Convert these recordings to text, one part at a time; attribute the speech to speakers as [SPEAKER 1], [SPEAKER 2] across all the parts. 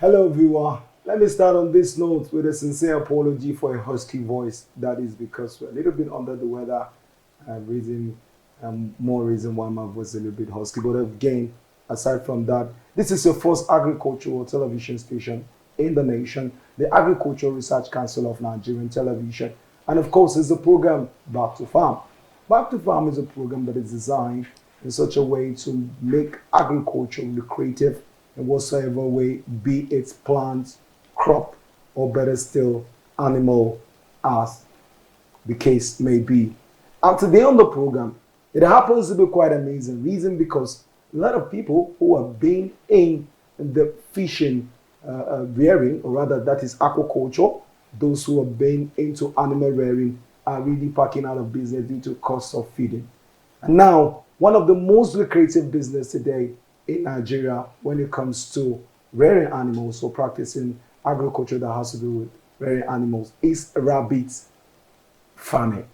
[SPEAKER 1] Hello, viewer. Let me start on this note with a sincere apology for a husky voice. That is because we're a little bit under the weather. More reason why my voice is a little bit husky. But again, aside from that, this is your first agricultural television station in the nation, the Agricultural Research Council of Nigerian Television. And of course, it's the program Back to Farm. Back to Farm is a program that is designed in such a way to make agriculture lucrative in whatsoever way, be it plant, crop, or better still, animal, as the case may be. And today on the program, it happens to be quite amazing. Reason because a lot of people who have been in the fishing rearing, or rather that is aquaculture, those who have been into animal rearing are really packing out of business due to cost of feeding. And now, one of the most lucrative business today in Nigeria when it comes to rearing animals or practicing agriculture that has to do with rearing animals is rabbit farming.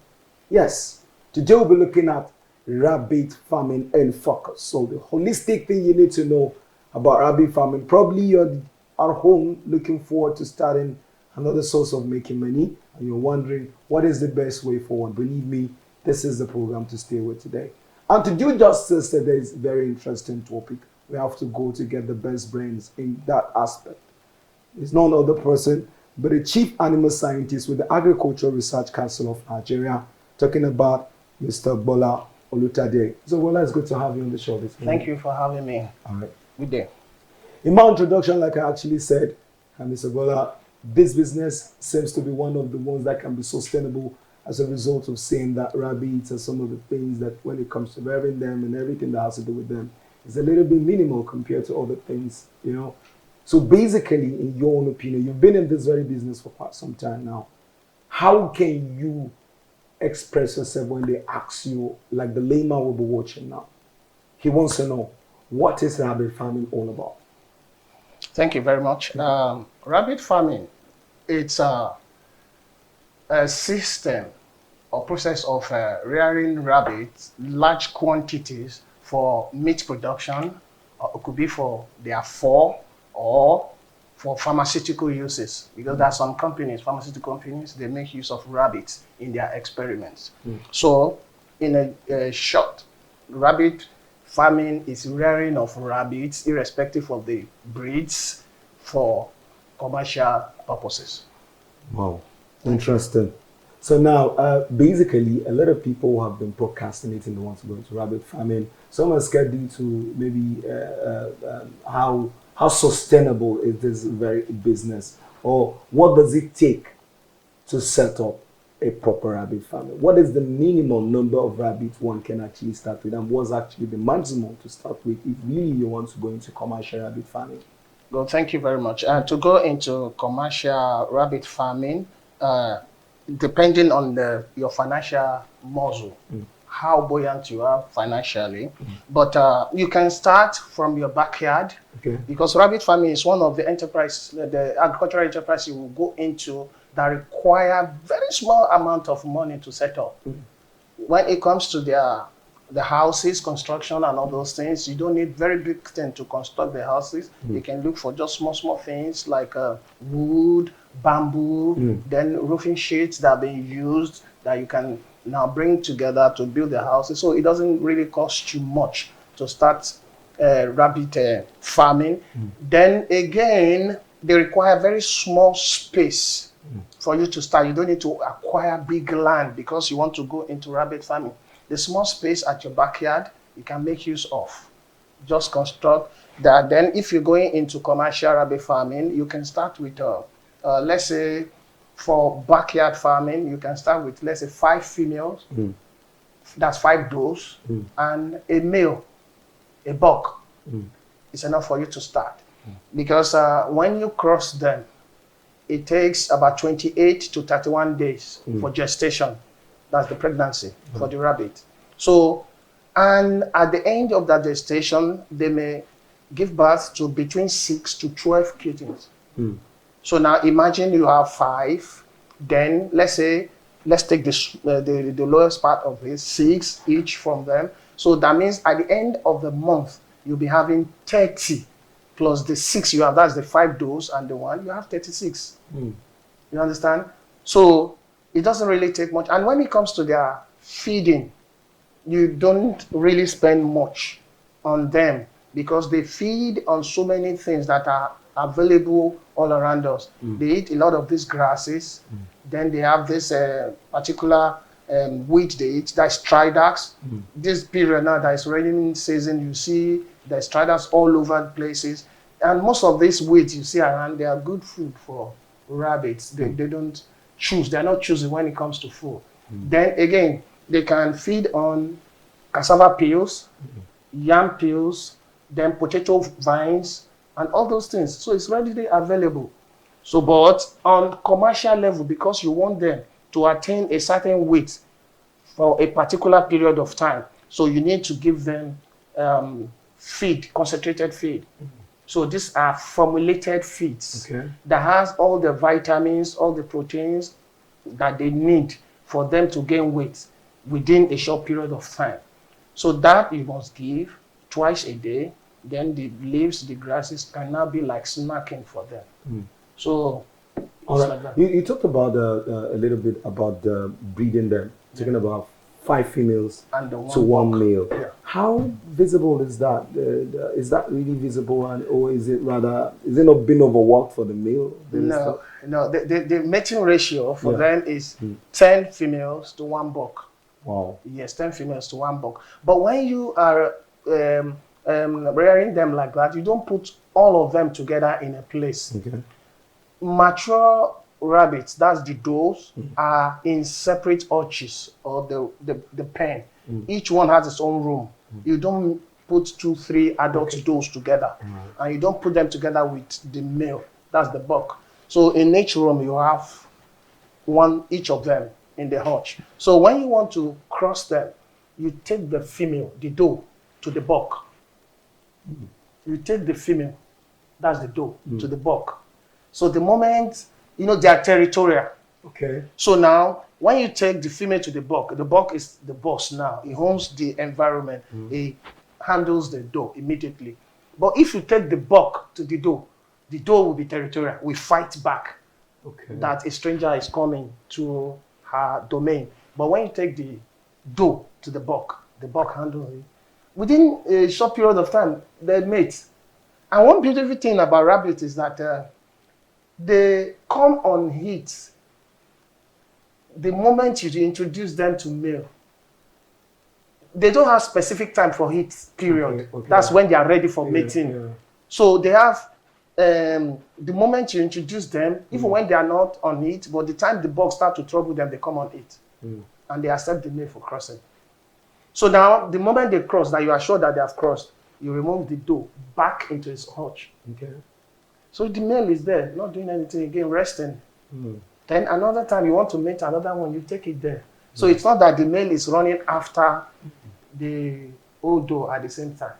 [SPEAKER 1] Yes, today we'll be looking at rabbit farming in focus. So the holistic thing you need to know about rabbit farming, probably you're at home looking forward to starting another source of making money and you're wondering what is the best way forward. Believe me, this is the program to stay with today. And to do justice to this very interesting topic, we have to go to get the best brains in that aspect. It's none other person but the chief animal scientist with the Agricultural Research Council of Nigeria, talking about Mr. Bola Olutade. So, Bola, it's good to have you on the show this morning.
[SPEAKER 2] Thank you for having me.
[SPEAKER 1] All right.
[SPEAKER 2] Good day.
[SPEAKER 1] In my introduction, like I actually said, Mr. Bola, this business seems to be one of the ones that can be sustainable as a result of saying that rabbits are some of the things that when it comes to rearing them and everything that has to do with them is a little bit minimal compared to other things, you know. So basically, in your own opinion, you've been in this very business for quite some time now. How can you express yourself when they ask you, like the layman will be watching now? He wants to know, what is rabbit farming all about?
[SPEAKER 2] Thank you very much. Rabbit farming, it's a system or process of rearing rabbits, large quantities for meat production, or it could be for their fur or for pharmaceutical uses, because there are some companies, pharmaceutical companies, they make use of rabbits in their experiments. So in a short, rabbit farming is rearing of rabbits, irrespective of the breeds, for commercial purposes.
[SPEAKER 1] Wow, interesting. So now, basically, a lot of people have been procrastinating. They want to go into rabbit farming. Some are scared due to maybe how sustainable is this very business, or what does it take to set up a proper rabbit farming? What is the minimum number of rabbits one can actually start with, and what's actually the maximum to start with if really you want to go into commercial rabbit farming?
[SPEAKER 2] Well, thank you very much. To go into commercial rabbit farming, depending on your financial muscle, how buoyant you are financially, but you can start from your backyard, because rabbit farming is one of the enterprises, the agricultural enterprise you will go into that require very small amount of money to set up. When it comes to the houses, construction and all those things, you don't need very big things to construct the houses. You can look for just small things like wood, bamboo, then roofing sheets that are being used that you can now bring together to build the houses. So it doesn't really cost you much to start rabbit farming. Then again, they require very small space for you to start. You don't need to acquire big land because you want to go into rabbit farming. The small space at your backyard, you can make use of. Just construct that. Then if you're going into commercial rabbit farming, you can start with, let's say, for backyard farming, you can start with, let's say, 5 females. That's 5 does, and a male, a buck. It's enough for you to start. Because when you cross them, it takes about 28 to 31 days for gestation. That's the pregnancy for the rabbit. So, and at the end of that gestation, they may give birth to between 6 to 12 kittens. So now imagine you have 5, then let's say, let's take the lowest part of it, 6 each from them. So that means at the end of the month, you'll be having 30 plus the 6 you have, that's the 5 does and the 1, you have 36. You understand? So it doesn't really take much. And when it comes to their feeding, you don't really spend much on them because they feed on so many things that are available all around us. They eat a lot of these grasses. Then they have this particular wheat they eat, that's tridax. This period now that is raining season, you see there's tridax all over places. And most of these wheat you see around, they are good food for rabbits. They don't choose. They're not choosing when it comes to food. Then again, they can feed on cassava peels, yam peels, then potato vines, and all those things. So it's readily available. So, but on commercial level, because you want them to attain a certain weight for a particular period of time, so you need to give them feed, concentrated feed. So these are formulated feeds that has all the vitamins, all the proteins that they need for them to gain weight within a short period of time. So that you must give twice a day. Then the leaves, the grasses can now be like snacking for them. So,
[SPEAKER 1] all right.
[SPEAKER 2] like that.
[SPEAKER 1] You talked about a little bit about breeding them, talking about 5 females
[SPEAKER 2] And the
[SPEAKER 1] to 1 male.
[SPEAKER 2] Yeah.
[SPEAKER 1] How visible is that? Is that really visible, or is it rather, is it not being overworked for the male?
[SPEAKER 2] No. The mating ratio for them is 10 females to 1 buck.
[SPEAKER 1] Wow.
[SPEAKER 2] Yes, 10 females to 1 buck. But when you are rearing them like that, you don't put all of them together in a place. Mature rabbits, that's the does, are in separate hutches or the pen. Each one has its own room. You don't put 2, 3 adult does together, and you don't put them together with the male, that's the buck. So in each room you have one each of them in the hutch. So when you want to cross them, you take the female, the doe, to the buck. You take the female, that's the doe, to the buck. So the moment, you know, they are territorial. So now, when you take the female to the buck is the boss now. He owns the environment. He handles the doe immediately. But if you take the buck to the doe will be territorial. We fight back that a stranger is coming to her domain. But when you take the doe to the buck handles it. Within a short period of time, they mate. And one beautiful thing about rabbits is that they come on heat the moment you introduce them to male. They don't have specific time for heat period. That's when they are ready for mating. So they have the moment you introduce them, even when they are not on heat, but the time the bugs start to trouble them, they come on heat. And they accept the male for crossing. So now, the moment they cross, that you are sure that they have crossed, you remove the doe back into its hutch. So the male is there, not doing anything again, resting. Then another time you want to mate another one, you take it there. So it's not that the male is running after the old doe at the same time.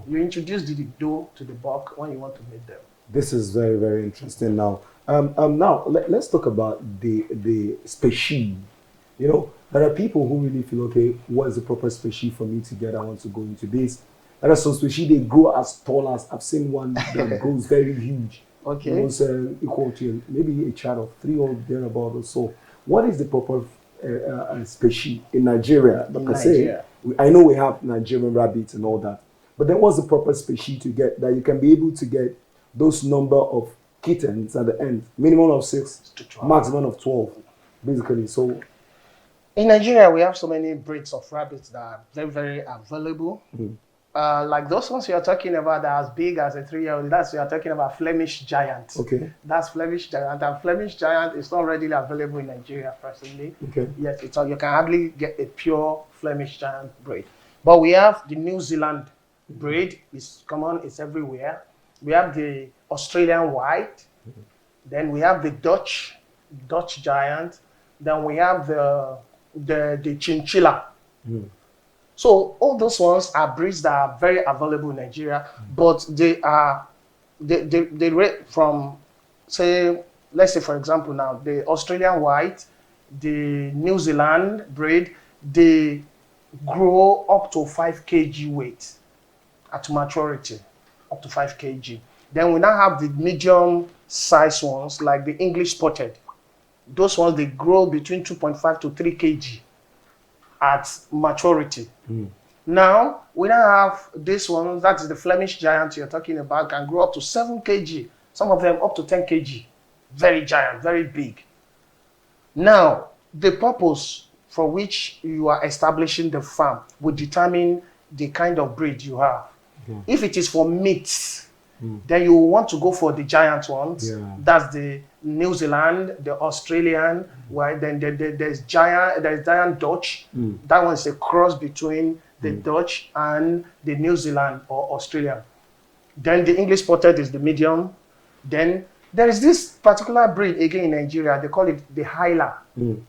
[SPEAKER 2] You introduce the doe to the buck when you want to mate them.
[SPEAKER 1] This is very, very interesting. Now, let's talk about the species. You know, there are people who really feel, okay, what is the proper species for me to get? I want to go into this. There are some species, they grow as tall as, I've seen one that grows very huge. Almost equal to maybe a child of 3 or thereabout or so. What is the proper species in Nigeria? I know we have Nigerian rabbits and all that, but then what's the proper species to get that you can be able to get those number of kittens at the end? Minimum of 6, maximum of 12, basically. So
[SPEAKER 2] in Nigeria, we have so many breeds of rabbits that are very, very available. Like those ones you're talking about that are as big as a 3-year-old, that's you're talking about Flemish giant. That's Flemish giant. And Flemish giant is not readily available in Nigeria, personally. Yes, you can hardly get a pure Flemish giant breed. But we have the New Zealand breed, it's common, it's everywhere. We have the Australian white. Then we have the Dutch giant. Then we have the chinchilla. So all those ones are breeds that are very available in Nigeria, but they rate from, say, let's say for example now, the Australian white, the New Zealand breed, they grow up to 5 kg weight at maturity, up to 5 kg. Then we now have the medium size ones, like the English spotted. Those ones, they grow between 2.5 to 3 kg at maturity. Now, we now have this one, that is the Flemish giant you're talking about, can grow up to 7 kg. Some of them up to 10 kg. Very giant, very big. Now, the purpose for which you are establishing the farm will determine the kind of breed you have. If it is for meat, then you want to go for the giant ones. That's the New Zealand, the Australian. Then there's giant Dutch. That one is a cross between the Dutch and the New Zealand or Australian. Then the English spotted is the medium. Then there is this particular breed again in Nigeria. They call it the Hyla.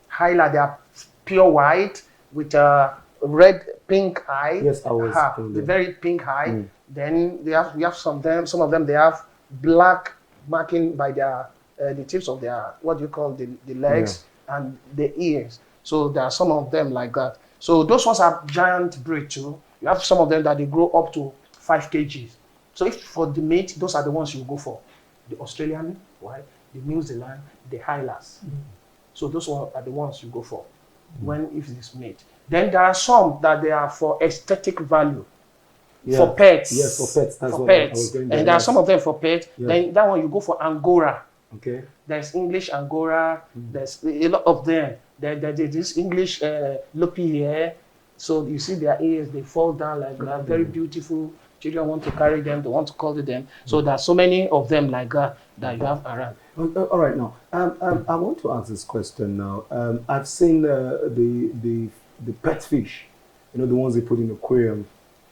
[SPEAKER 2] Hyla, they are pure white with a red pink eye.
[SPEAKER 1] Yes, I was.
[SPEAKER 2] The very pink eye. Then we have some of them they have black marking by their the tips of their, what do you call, the legs and the ears. So there are some of them like that. So those ones are giant breed too. You have some of them that they grow up to 5 kgs. So if for the meat, those are the ones you go for. The Australian white, the New Zealand, the Highlands. So those are the ones you go for if it's meat. Then there are some that they are for aesthetic value. For pets.
[SPEAKER 1] Yes, for pets. That's
[SPEAKER 2] for
[SPEAKER 1] what
[SPEAKER 2] pets.
[SPEAKER 1] I was going
[SPEAKER 2] And there are some of them for pets. Then that one you go for Angora.
[SPEAKER 1] Okay.
[SPEAKER 2] There's English Angora. There's a lot of them. There's this English loppy hair. So you see their ears, they fall down like that. Very beautiful. Children want to carry them. They want to cuddle them. So there are so many of them like that you have around.
[SPEAKER 1] All right, now I want to ask this question now. I've seen the pet fish, the ones they put in the aquarium.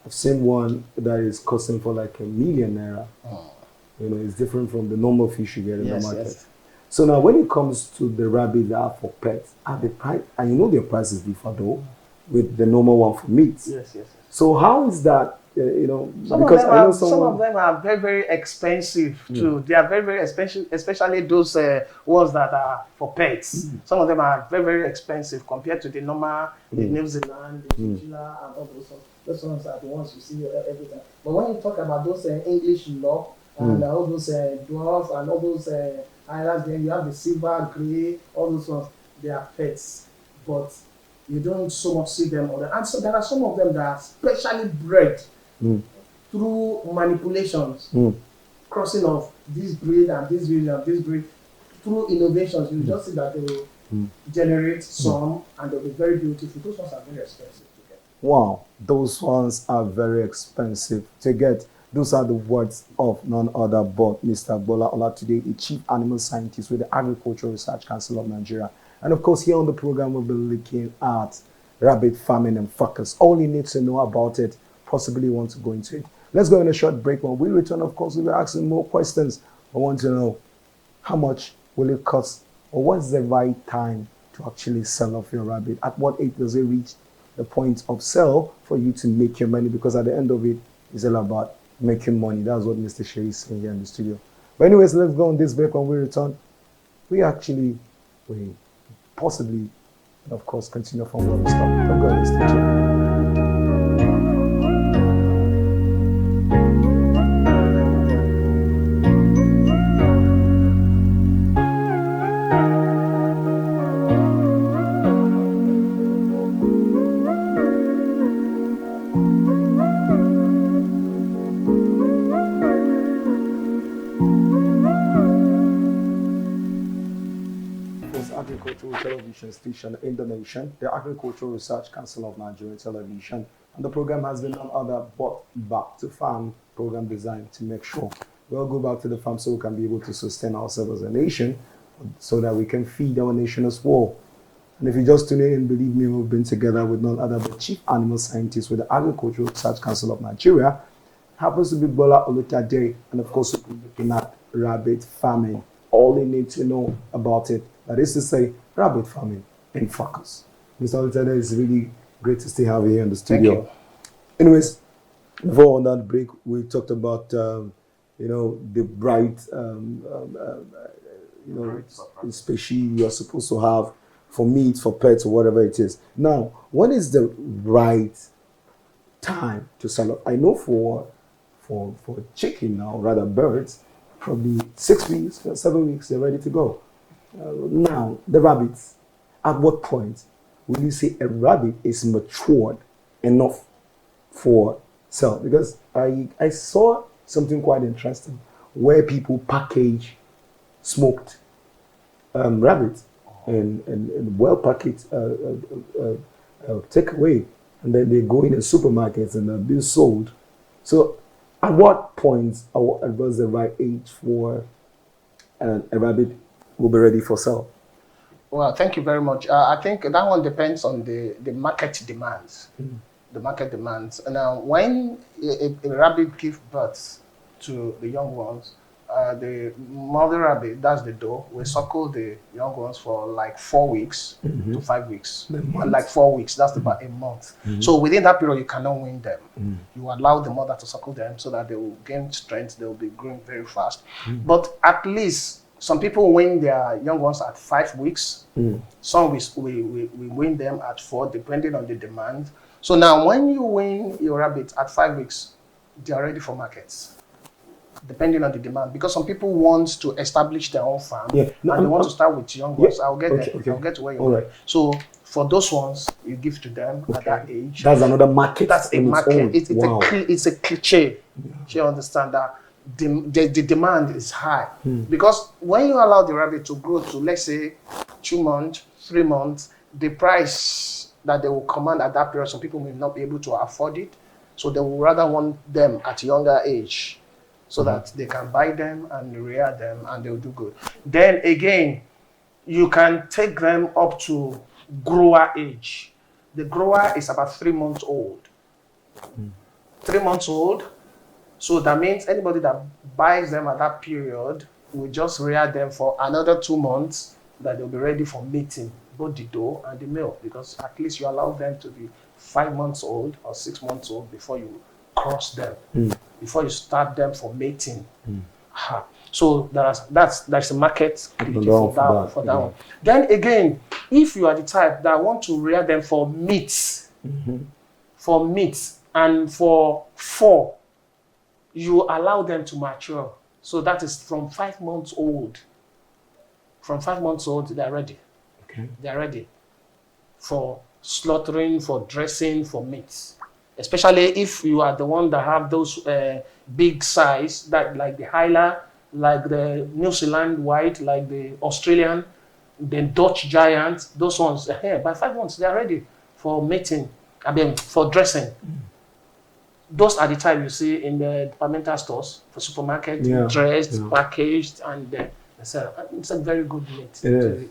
[SPEAKER 1] I've seen one that is costing for like ₦1 million. It's different from the normal fish you get in the market.
[SPEAKER 2] Yes.
[SPEAKER 1] So now, when it comes to the rabbits that are for pets, are the price, and their prices differ though, with the normal one for meat.
[SPEAKER 2] Yes.
[SPEAKER 1] So how is that?
[SPEAKER 2] Some of them are very, very expensive too. They are very, very expensive, especially those ones that are for pets. Some of them are very, very expensive compared to the normal, the New Zealand, the Chinchilla, and all those ones. Those ones are the ones you see every time. But when you talk about those English lock and all those dwarf and all those islands, then you have the silver, grey, all those ones. They are pets, but you don't so much see them on the. And so there are some of them that are specially bred through manipulations, crossing of this breed and this breed and this breed, through innovations. You just see that they will generate some and they'll be very beautiful. Those ones are very expensive to get.
[SPEAKER 1] Wow, those ones are very expensive to get. Those are the words of none other but Mr. Bola Olatunde, the Chief Animal Scientist with the Agricultural Research Council of Nigeria. And of course, here on the program, we'll be looking at rabbit farming and fuckers. All you need to know about it, possibly want to go into it. Let's go on a short break. When we return, of course, we'll be asking more questions. I want to know, how much will it cost, or what's the right time to actually sell off your rabbit? At what age does it reach the point of sale for you to make your money? Because at the end of it, it's all about making money. That's what Mr. Sherry is saying here in the studio. But anyways, let's go on this break. When we return, we possibly, of course, continue from where we stop. Don't go, Mr. Sherry. Agricultural television station in the nation, the Agricultural Research Council of Nigeria Television, and the program has been none other but Back to Farm program designed to make sure we all go back to the farm so we can be able to sustain ourselves as a nation, so that we can feed our nation as well. And if you just tune in, believe me, we've been together with none other but Chief Animal Scientist with the Agricultural Research Council of Nigeria, happens to be Bola Olatunde, and of course we'll be looking at rabbit farming. All you need to know about it, that is to say, rabbit farming in focus. Mr. Olatunde, it's really great to have you here in the studio.
[SPEAKER 2] Thank you.
[SPEAKER 1] Anyways, before on that break, we talked about the bright species you're supposed to have for meat, for pets, or whatever it is. Now, what is the right time to sell off? I know for for chicken now, rather birds, probably 6 weeks, 7 weeks, they're ready to go. Now, the rabbits, at what point will you say a rabbit is matured enough for sale? Because I saw something quite interesting where people package smoked rabbits and well packaged takeaway, and then they go in the supermarkets and they're being sold. So, at what point was the right age for a rabbit will be ready for sale?
[SPEAKER 2] Well, thank you very much. I think that one depends on the market demands. The market demands. Now, when a rabbit gives birth to the young ones, the mother rabbit, that's the doe, will suckle the young ones for like 4 weeks to 5 weeks. Like 4 weeks, that's about a month. So within that period, you cannot wean them. You allow the mother to suckle them so that they will gain strength, they will be growing very fast. But at least some people wean their young ones at 5 weeks. Some we wean them at 4, depending on the demand. So now when you wean your rabbit at 5 weeks, they are ready for markets, depending on the demand. Because some people want to establish their own farm and they want to start with young ones. I'll get there. I'll get to where you're going. So for those ones, you give to them at that age.
[SPEAKER 1] That's another market.
[SPEAKER 2] That's a market. It's a cliche. You understand that the demand is high. Because when you allow the rabbit to grow to, let's say, 2 months, 3 months, the price that they will command at that period, some people may not be able to afford it. So they will rather want them at a younger age so that they can buy them and rear them and they'll do good. Then again, you can take them up to grower age. The grower is about 3 months old. 3 months old. So that means anybody that buys them at that period will just rear them for another 2 months that they'll be ready for mating, both the doe and the male, because at least you allow them to be 5 months old or 6 months old before you cross them, before you start them for mating. So that's a market for that one. Then again, if you are the type that want to rear them for meat, and for fur, you allow them to mature. So that is from 5 months old. From 5 months old, they're ready. They're ready for slaughtering, for dressing, for meat. Especially if you are the one that have those big size, that like the Hyla, like the New Zealand white, like the Australian, the Dutch giant, those ones. By 5 months, they are ready for mating. For dressing. Those are the type you see in the departmental stores for supermarket, dressed, packaged, and it's a very good meat.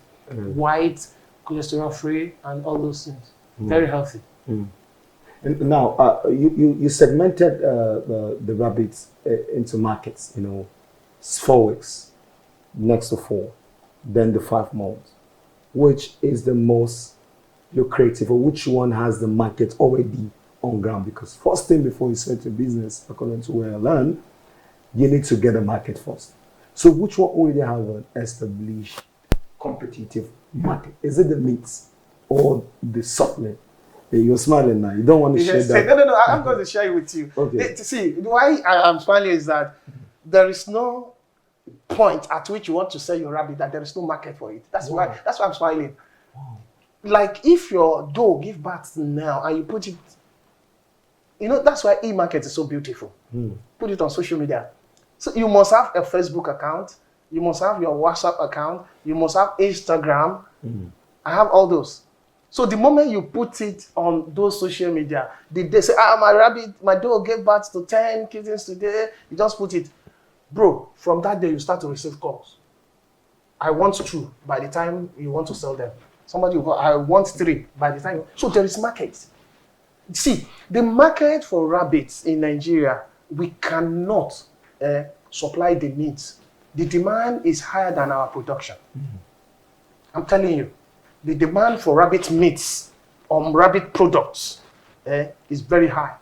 [SPEAKER 2] White, cholesterol free, and all those things. Very healthy.
[SPEAKER 1] And now, you segmented the rabbits into markets, 4 weeks, next to 4, then the 5 months. Which is the most lucrative, or which one has the market already on ground? Because first thing before you start your business, according to where I learned, you need to get a market first. So which one already have an established competitive market? Is it the meats or the supplement? You're smiling now. You don't want to share that.
[SPEAKER 2] No. I'm going to share it with you. Okay. See, why I'm smiling is that there is no point at which you want to sell your rabbit that there is no market for it. That's why I'm smiling. Like if your doe give birth now and you put it, that's why e-market is so beautiful. Put it on social media. So you must have a Facebook account. You must have your WhatsApp account. You must have Instagram. I have all those. So the moment you put it on those social media, they say, my rabbit, my dog gave birth to 10 kittens today. You just put it. Bro, from that day, you start to receive calls. I want 2 by the time you want to sell them. Somebody will go, I want 3 by the time. So there is market. See, the market for rabbits in Nigeria, we cannot supply the needs. The demand is higher than our production. I'm telling you. The demand for rabbit meats, rabbit products, is very high.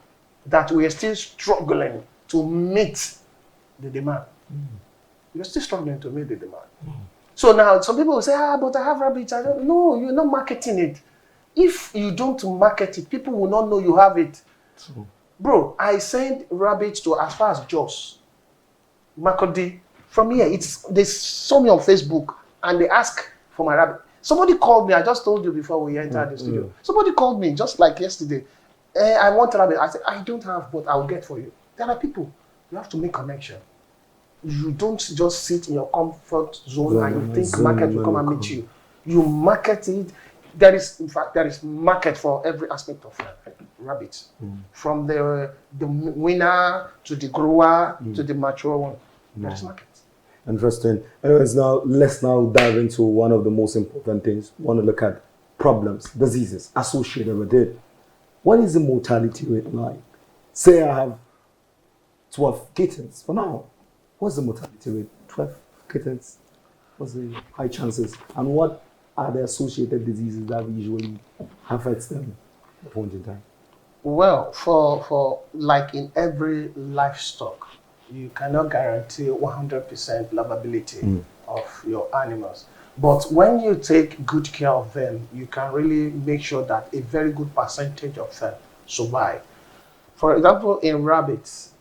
[SPEAKER 2] That we are still struggling to meet the demand. We are still struggling to meet the demand. So now some people will say, but I have rabbits. No, you're not marketing it. If you don't market it, people will not know you have it. Bro, I send rabbits to as far as Jos, Makodi. From here, they saw me on Facebook and they ask for my rabbit. Somebody called me. I just told you before we entered the studio. Somebody called me just like yesterday. I want rabbit. I said, I don't have, but I'll get for you. There are people. You have to make connection. You don't just sit in your comfort zone and you think market will come and meet you. You market it. In fact, there is market for every aspect of rabbits. From the winner to the grower to the mature one. There is market.
[SPEAKER 1] Interesting. Anyways, now let's dive into one of the most important things. We want to look at problems, diseases associated with it. What is the mortality rate like? Say I have 12 kittens for now. What's the mortality rate? 12 kittens? What's the high chances? And what are the associated diseases that usually affects them at point in time?
[SPEAKER 2] Well, for like in every livestock, you cannot guarantee 100% livability of your animals. But when you take good care of them, you can really make sure that a very good percentage of them survive. For example, in rabbits,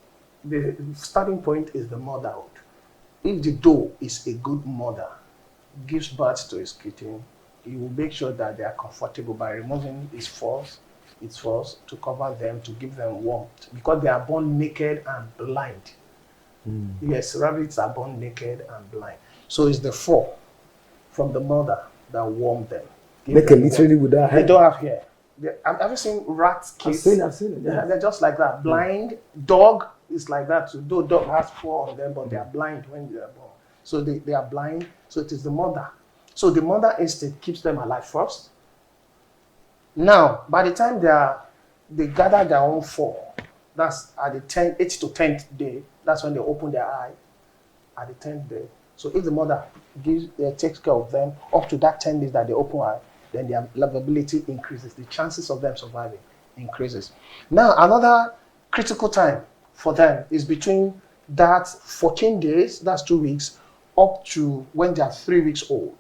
[SPEAKER 2] the starting point is the motherhood. If the doe is a good mother, gives birth to its kitten, you will make sure that they are comfortable by removing its furs to cover them, to give them warmth, because they are born naked and blind. Yes, rabbits are born naked and blind. So it's the fur from the mother that warm them.
[SPEAKER 1] They can literally without hair.
[SPEAKER 2] They don't have hair. Have you seen rat kids?
[SPEAKER 1] I've seen it. Yeah.
[SPEAKER 2] They're just like that. Blind. Dog is like that too. Though dog has fur on them, but they are blind when they are born. So they are blind. So it is the mother. So the mother instinct keeps them alive first. Now, by the time they gather their own fur, that's at the 8th to 10th day. That's when they open their eye at the 10th day. So if the mother takes care of them up to that 10 days that they open eye, then their livability increases. The chances of them surviving increases. Now, another critical time for them is between that 14 days, that's 2 weeks, up to when they are 3 weeks old,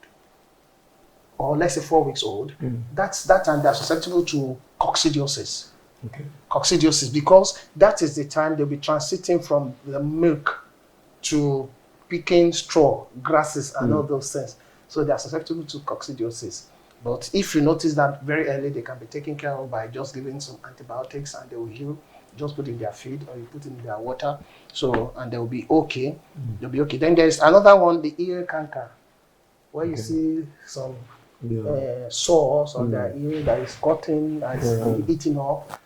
[SPEAKER 2] or let's say 4 weeks old. That's that time they're susceptible to coccidiosis.
[SPEAKER 1] Okay.
[SPEAKER 2] Coccidiosis, because that is the time they'll be transiting from the milk to picking straw, grasses, and all those things. So they are susceptible to coccidiosis. But if you notice that very early, they can be taken care of by just giving some antibiotics and they will heal. Just put in their feed or you put in their water. So, and they will be okay. They'll be okay. Then there's another one, the ear canker, where you see some sores on their ear that is cutting and eating up.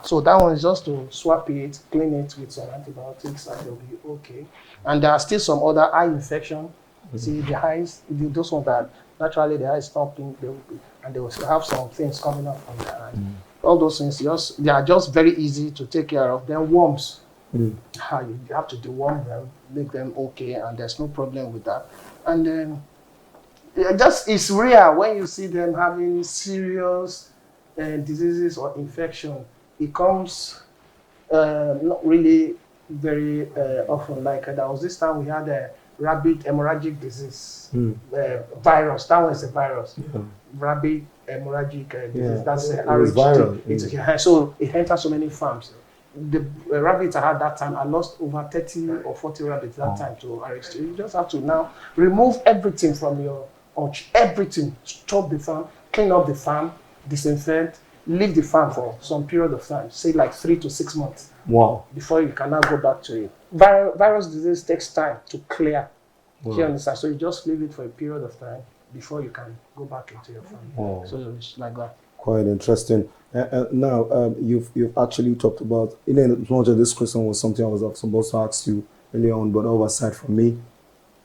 [SPEAKER 2] So that one is just to swap it, clean it with some antibiotics, and they'll be okay. And there are still some other eye infection. You see the eyes, those ones that naturally the eye is not pink, they will have some things coming up from their eyes. All those things, they are just very easy to take care of. Then worms, you have to deworm them, make them okay, and there's no problem with that. And then it's rare when you see them having serious diseases or infection. It comes not really very often. Like there was this time we had a rabbit hemorrhagic disease virus. That one is a virus. Rabbit hemorrhagic disease. That's viral. So it enters so many farms. The rabbits I had that time, I lost over 30 or 40 rabbits that time to RX. You just have to now remove everything from your everything, stop the farm, clean up the farm, disinfect, leave the farm for some period of time, say like 3 to 6 months.
[SPEAKER 1] Wow.
[SPEAKER 2] Before you can now go back to it. Virus disease takes time to clear. Wow. You understand? So you just leave it for a period of time before you can go back into your farm. Wow. So it's like that.
[SPEAKER 1] Quite interesting. Now, you've actually talked about, much of this question was something I was supposed to ask you earlier on, but oversight from me.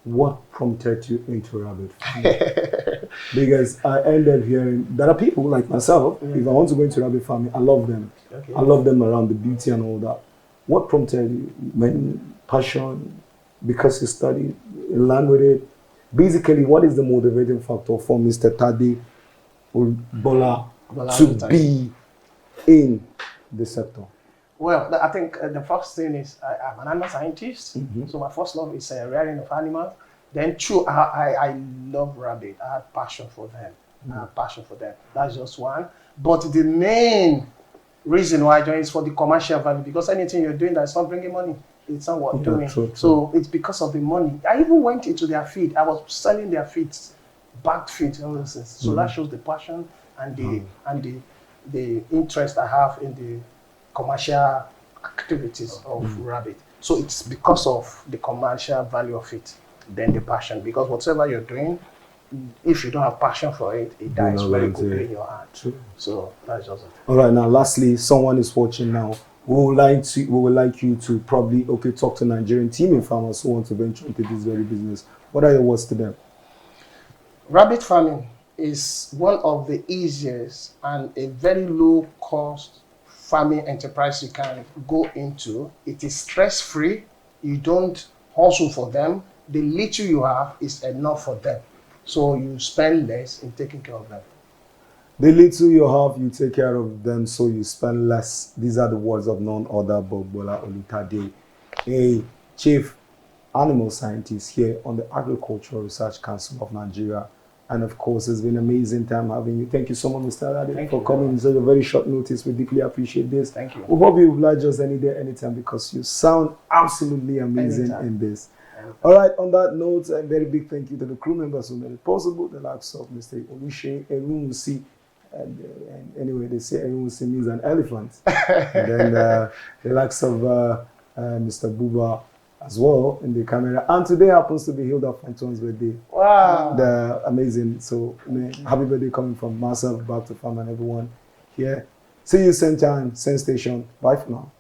[SPEAKER 1] What prompted you into rabbit farming? Because I ended hearing there are people like myself. If I want to go into rabbit farming, I love them. Okay. I love them around the beauty and all that. What prompted you? Passion, because you studied, you learn with it. Basically, what is the motivating factor for Mr. Tade Bola to be in the sector?
[SPEAKER 2] Well, I think the first thing is I'm an animal scientist, so my first love is rearing of animals. Then two, I love rabbit. I have passion for them. That's just one. But the main reason why I joined is for the commercial value, because anything you're doing that's not bringing money, it's not worth doing.
[SPEAKER 1] True.
[SPEAKER 2] So it's because of the money. I even went into their feed. I was selling their feeds, bagged feeds, all those things. So that shows the passion and the interest I have in the commercial activities of Rabbit. So it's because of the commercial value of it, then the passion. Because whatever you're doing, if you don't have passion for it, it dies very quickly in your heart.
[SPEAKER 1] True.
[SPEAKER 2] So that's just it.
[SPEAKER 1] All right, now lastly, someone is watching now. We would like you to probably talk to Nigerian teaming farmers who want to venture into this very business. What are your words to them?
[SPEAKER 2] Rabbit farming is one of the easiest and a very low cost farming enterprise you can go into. It is stress free. You don't hustle for them. The little you have is enough for them. So you spend less in taking care of them.
[SPEAKER 1] The little you have, you take care of them, so you spend less. These are the words of none other but Bola Olutade, a chief animal scientist here on the Agricultural Research Council of Nigeria. And of course, it's been an amazing time having you. Thank you so much, Mr. Alade, for coming in such a very short notice. We deeply appreciate this.
[SPEAKER 2] Thank you.
[SPEAKER 1] We hope you oblige us any day, anytime, because you sound absolutely amazing in this. All right, on that note, a very big thank you to the crew members who made it possible, the likes of Mr. Olushe, Erunwusi, and anyway, they say Erunwusi means an elephant. And then the likes of Mr. Buba as well in the camera. And today happens to be Hilda Fontone's birthday.
[SPEAKER 2] Wow.
[SPEAKER 1] The amazing. So, happy birthday coming from myself, back to farm and everyone here. See you same time, same station. Bye for now.